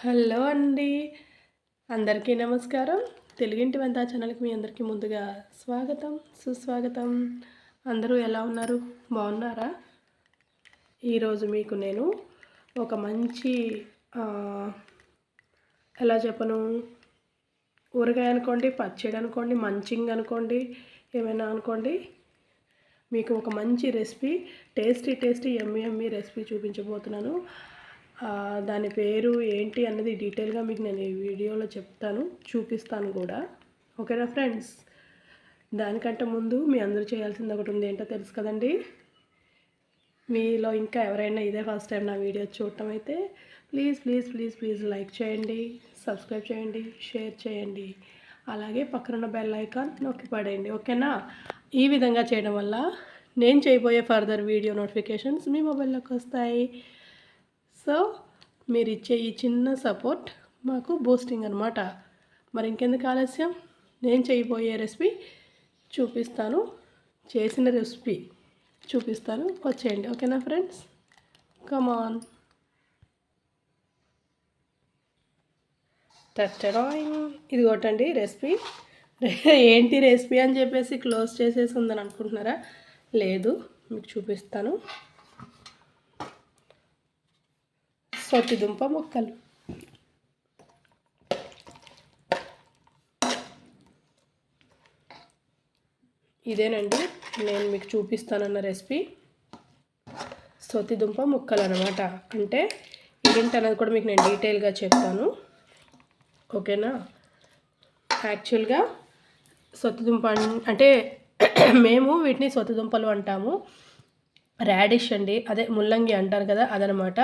Hello అండి. అందరికీ నమస్కారం. తెలుగింటి వంట ఛానల్‌కి మీ అందరికీ ముందుగా స్వాగతం, సుస్వాగతం. అందరూ ఎలా ఉన్నారు? బాగున్నారా? ఈరోజు మీకు నేను ఒక మంచి ఎలా చెప్పను, ఊరగాయ అనుకోండి, పచ్చడి అనుకోండి, మంచింగ్ అనుకోండి, ఏమైనా అనుకోండి, మీకు ఒక మంచి రెసిపీ, టేస్టీ యమ్మీ రెసిపీ చూపించబోతున్నాను. దాని పేరు ఏంటి అన్నది డీటెయిల్గా మీకు నేను ఈ వీడియోలో చెప్తాను, చూపిస్తాను కూడా. ఓకేనా ఫ్రెండ్స్? దానికంటే ముందు మీ అందరూ చేయాల్సింది ఒకటి ఉంది. ఏంటో తెలుసు కదండి. మీలో ఇంకా ఎవరైనా ఇదే ఫస్ట్ టైం నా వీడియో చూడటం అయితే ప్లీజ్ లైక్ చేయండి, సబ్స్క్రైబ్ చేయండి, షేర్ చేయండి, అలాగే పక్కనున్న బెల్ ఐకాన్ నొక్కి పడేయండి. ఓకేనా? ఈ విధంగా చేయడం వల్ల నేను చేయబోయే ఫర్దర్ వీడియో నోటిఫికేషన్స్ మీ మొబైల్లోకి వస్తాయి. సో మీరు ఇచ్చే ఈ చిన్న సపోర్ట్ మాకు బూస్టింగ్ అనమాట. మరి ఇంకెందుకు ఆలస్యం, నేను చేయబోయే రెసిపీ చూపిస్తాను, చేసిన రెసిపీ చూపిస్తాను. వచ్చేయండి. ఓకేనా ఫ్రెండ్స్? కమాన్. టచ్చడాయింగ్. ఇది ఒకటండి రెసిపీ. ఏంటి రెసిపీ అని చెప్పేసి క్లోజ్ చేసేసి ఉందని అనుకుంటున్నారా? లేదు, మీకు చూపిస్తాను. సొట్టిదుంప ముక్కలు. ఇదేనండి నేను మీకు చూపిస్తానన్న రెసిపీ, సొత్తిదుంప ముక్కలు అనమాట. అంటే ఇదేంటి అన్నది కూడా మీకు నేను డీటెయిల్గా చెప్తాను. ఓకేనా? యాక్చువల్గా సొత్తిదుంప అంటే మేము వీటిని సొత్తిదుంపలు అంటాము. రాడిష్ అండి, అదే ముల్లంగి అంటారు కదా, అదనమాట.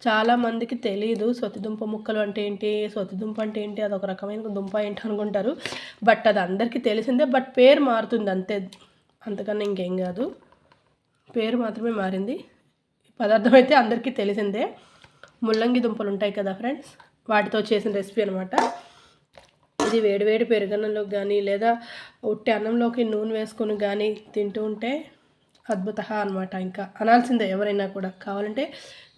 చాలామందికి తెలియదు సొత్తిదుంప ముక్కలు అంటే ఏంటి, సొత్తిదుంప అంటే ఏంటి, అదొక రకమైన దుంప ఏంటి అనుకుంటారు. బట్ అది అందరికీ తెలిసిందే. బట్ పేరు మారుతుంది అంతే, అంతకన్నా ఇంకేం కాదు. పేరు మాత్రమే మారింది. పదార్థం అయితే అందరికీ తెలిసిందే. ముల్లంగి దుంపలు ఉంటాయి కదా ఫ్రెండ్స్, వాటితో చేసిన రెసిపీ అనమాట. ఇది వేడివేడి పెరుగన్నంలోకి కానీ లేదా ఉట్టి అన్నంలోకి నూనె వేసుకొని కానీ తింటూ ఉంటే అద్భుత అనమాట. ఇంకా అనాల్సిందే ఎవరైనా కూడా. కావాలంటే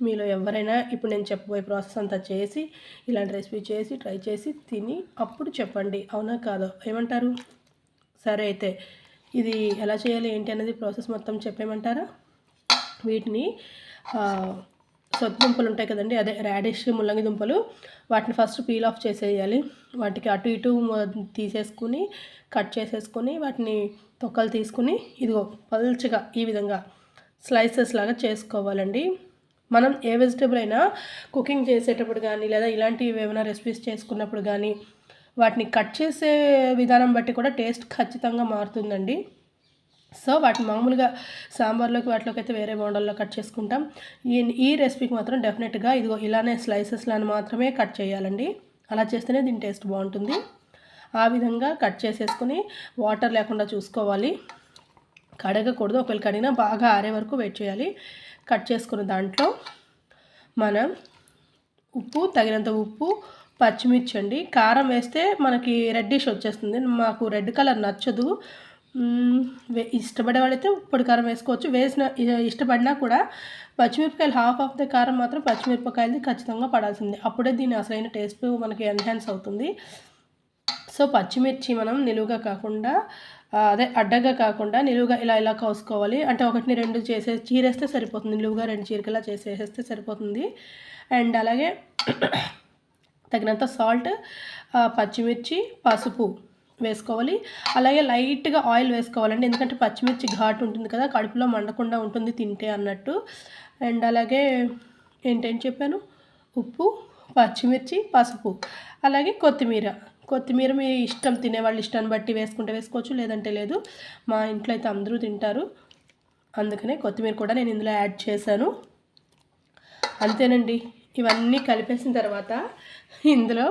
మీలో ఎవరైనా ఇప్పుడు నేను చెప్పబోయే ప్రాసెస్ అంతా చేసి, ఇలాంటి రెసిపీ చేసి ట్రై చేసి తిని అప్పుడు చెప్పండి, అవునా కాదో, ఏమంటారు? సరే, అయితే ఇది ఎలా చేయాలి ఏంటి అనేది ప్రాసెస్ మొత్తం చెప్పేయమంటారా? వీటిని సొత్తు దుంపలు ఉంటాయి కదండి, అదే రాడిష్ ముల్లంగి దుంపలు, వాటిని ఫస్ట్ పీల్ ఆఫ్ చేసేయాలి. వాటికి అటు ఇటు తీసేసుకుని కట్ చేసేసుకొని వాటిని తొక్కలు తీసుకుని ఇదిగో పల్చగా ఈ విధంగా స్లైసెస్ లాగా చేసుకోవాలండి. మనం ఏ వెజిటేబుల్ అయినా కుకింగ్ చేసేటప్పుడు కానీ లేదా ఇలాంటివి ఏమైనా రెసిపీస్ చేసుకున్నప్పుడు కానీ వాటిని కట్ చేసే విధానం బట్టి కూడా టేస్ట్ ఖచ్చితంగా మారుతుందండి. సో వాటిని మామూలుగా సాంబార్లోకి వాటిలోకి అయితే వేరే మోడల్లో కట్ చేసుకుంటాం. ఈ రెసిపీకి మాత్రం డెఫినెట్గా ఇదిగో ఇలానే స్లైసెస్లను మాత్రమే కట్ చేయాలండి. అలా చేస్తేనే దీని టేస్ట్ బాగుంటుంది. ఆ విధంగా కట్ చేసేసుకుని వాటర్ లేకుండా చూసుకోవాలి. కడగకూడదు, ఒకవేళ కడిగినా బాగా ఆరే వరకు వెయిట్ చేయాలి. కట్ చేసుకున్న దాంట్లో మనం ఉప్పు, తగినంత ఉప్పు, పచ్చిమిర్చి అండి. కారం వేస్తే మనకి రెడ్డిష్ వచ్చేస్తుంది, మాకు రెడ్ కలర్ నచ్చదు. ఇష్టపడే వాళ్ళైతే పొడి కారం వేసుకోవచ్చు. ఇష్టపడినా కూడా పచ్చిమిరపకాయలు హాఫ్ ఆఫ్ ద కారం మాత్రం పచ్చిమిరపకాయలది ఖచ్చితంగా పడాల్సిందే. అప్పుడే దీని అసలైన టేస్ట్ మనకి ఎన్హాన్స్ అవుతుంది. సో పచ్చిమిర్చి మనం నిలువుగా కాకుండా అదే అడ్డగా కాకుండా నిలువుగా ఇలా కోసుకోవాలి. అంటే ఒకటిని రెండు చీరేస్తే సరిపోతుంది, నిలువుగా రెండు చీరికలా చేసేస్తే సరిపోతుంది. అండ్ అలాగే తగినంత సాల్ట్, పచ్చిమిర్చి, పసుపు వేసుకోవాలి. అలాగే లైట్గా ఆయిల్ వేసుకోవాలండి, ఎందుకంటే పచ్చిమిర్చి ఘాటు ఉంటుంది కదా, కడుపులో మండకుండా ఉంటుంది తింటే అన్నట్టు. అండ్ అలాగే ఏంటేంటి చెప్పాను, ఉప్పు, పచ్చిమిర్చి, పసుపు, అలాగే కొత్తిమీర మీ ఇష్టం, తినేవాళ్ళు ఇష్టాన్ని బట్టి వేసుకుంటే వేసుకోవచ్చు, లేదంటే లేదు. మా ఇంట్లో అయితే అందరూ తింటారు, అందుకనే కొత్తిమీర కూడా నేను ఇందులో యాడ్ చేశాను. అంతేనండి. ఇవన్నీ కలిపేసిన తర్వాత ఇందులో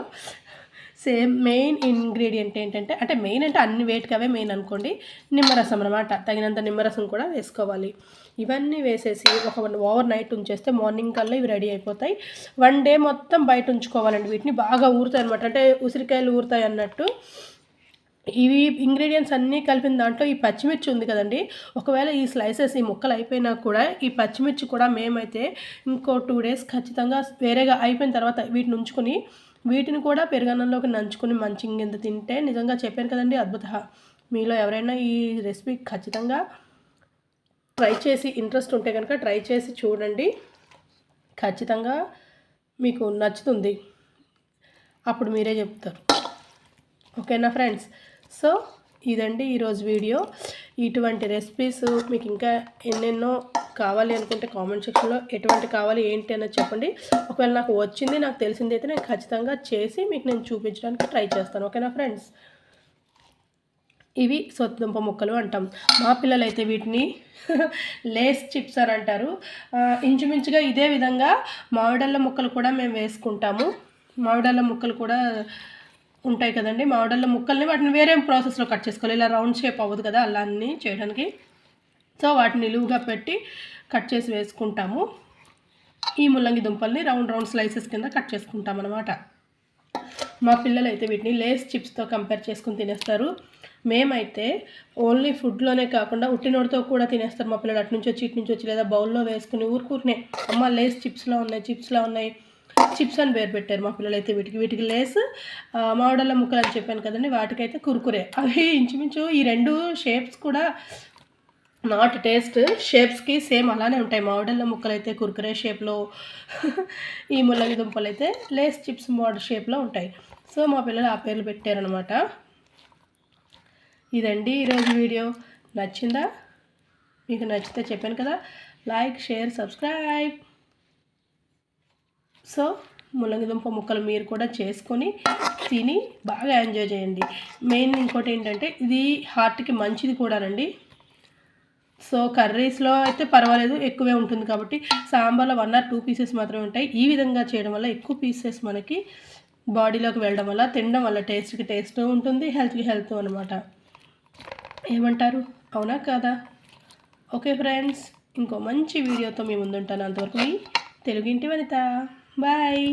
మెయిన్ ఇంగ్రీడియంట్ ఏంటంటే, అంటే మెయిన్ అంటే అన్ని వేటికి అవే మెయిన్ అనుకోండి, నిమ్మరసం అన్నమాట. తగినంత నిమ్మరసం కూడా వేసుకోవాలి. ఇవన్నీ వేసేసి ఒక ఓవర్ నైట్ ఉంచేస్తే మార్నింగ్ కల్లా ఇవి రెడీ అయిపోతాయి. 1 డే మొత్తం బయట ఉంచుకోవాలండి. వీటిని బాగా ఊరుతాయి అనమాట, అంటే ఉసిరికాయలు ఊరుతాయి అన్నట్టు. ఇవి ఇంగ్రీడియంట్స్ అన్నీ కలిపిన దాంట్లో ఈ పచ్చిమిర్చి ఉంది కదండి, ఒకవేళ ఈ స్లైసెస్ ఈ ముక్కలు అయిపోయినా కూడా ఈ పచ్చిమిర్చి కూడా మేమైతే ఇంకో 2 డేస్ ఖచ్చితంగా వేరేగా అయిపోయిన తర్వాత వీటిని ఉంచుకొని వీటిని కూడా పెరుగన్నంలోకి నంచుకొని మంచిగా కింద తింటే నిజంగా చెప్పాను కదండి అద్భుత. మీలో ఎవరైనా ఈ రెసిపీ ఖచ్చితంగా ట్రై చేసి ఇంట్రెస్ట్ ఉంటే కనుక ట్రై చేసి చూడండి, ఖచ్చితంగా మీకు నచ్చుతుంది, అప్పుడు మీరే చెప్తారు. ఓకేనా ఫ్రెండ్స్? సో ఇదండి ఈరోజు వీడియో. ఇటువంటి రెసిపీస్ మీకు ఇంకా ఎన్నెన్నో కావాలి అనుకుంటే కామెంట్ సెక్షన్లో ఎటువంటి కావాలి ఏంటి అన్నది చెప్పండి. ఒకవేళ నాకు వచ్చింది నాకు తెలిసింది అయితే నేను ఖచ్చితంగా చేసి మీకు నేను చూపించడానికి ట్రై చేస్తాను. ఓకేనా ఫ్రెండ్స్? ఇవి సొత్తుదుంప ముక్కలు అంటాం. మా పిల్లలైతే వీటిని లేస్ చిప్స్ అని అంటారు. ఇంచుమించుగా ఇదే విధంగా మామిడళ్ళ ముక్కలు కూడా మేము వేసుకుంటాము. మామిడళ్ళ ముక్కలు కూడా ఉంటాయి కదండి, మామిడళ్ళ ముక్కల్ని వాటిని వేరే ప్రాసెస్లో కట్ చేసుకోవాలి. ఇలా రౌండ్ షేప్ అవ్వదు కదా అలా అన్నీ చేయడానికి. సో వాటిని నిలువుగా పెట్టి కట్ చేసి వేసుకుంటాము. ఈ ముల్లంగి దుంపల్ని రౌండ్ రౌండ్ స్లైసెస్ కింద కట్ చేసుకుంటాం అన్నమాట. మా పిల్లలు అయితే వీటిని లేస్ చిప్స్తో కంపేర్ చేసుకుని తినేస్తారు. మేమైతే ఓన్లీ ఫుడ్లోనే కాకుండా ఉట్టినోడితో కూడా తినేస్తారు మా పిల్లలు. అటు నుంచి వచ్చి ఇటు నుంచి వచ్చి లేదా బౌల్లో వేసుకుని ఊరుకూరినే అమ్మ లేస్ చిప్స్లో ఉన్నాయి చిప్స్ అని పేరు పెట్టారు మా పిల్లలు అయితే. వీటికి లేస్, మామిడళ్ళ ముక్కలు అని చెప్పాను కదండి, వాటికైతే కురుకురే. అవి ఇంచుమించు ఈ రెండు షేప్స్ కూడా నాట్ టేస్ట్, షేప్స్కి సేమ్ అలానే ఉంటాయి. మామిడళ్ళ ముక్కలు అయితే కురుకురే షేప్లో, ఈ ముల్లంగి దుంపలు అయితే లేస్ చిప్స్ మోడల్ షేప్లో ఉంటాయి. సో మా పిల్లలు ఆ పేర్లు పెట్టారనమాట. ఇదండి ఈరోజు వీడియో. నచ్చిందా? మీకు నచ్చితే చెప్పాను కదా, లైక్, షేర్, సబ్స్క్రైబ్. సో ముల్లంగి దుంప ముక్కలు మీరు కూడా చేసుకొని తిని బాగా ఎంజాయ్ చేయండి. మెయిన్ ఇంకోటి ఏంటంటే ఇది హార్ట్కి మంచిది కూడానండి. సో కర్రీస్లో అయితే పర్వాలేదు, ఎక్కువే ఉంటుంది కాబట్టి. సాంబార్లో 1 or 2 పీసెస్ మాత్రమే ఉంటాయి. ఈ విధంగా చేయడం వల్ల ఎక్కువ పీసెస్ మనకి బాడీలోకి వెళ్ళడం వల్ల, తినడం వల్ల టేస్ట్కి టేస్ట్ ఉంటుంది, హెల్త్కి హెల్త్ అనమాట. ఏమంటారు? అవునా కాదా? ఓకే ఫ్రెండ్స్, ఇంకో మంచి వీడియోతో మీ ముందుంటాను. అంతవరకు మీ తెలుగింటి వనిత. బాయ్.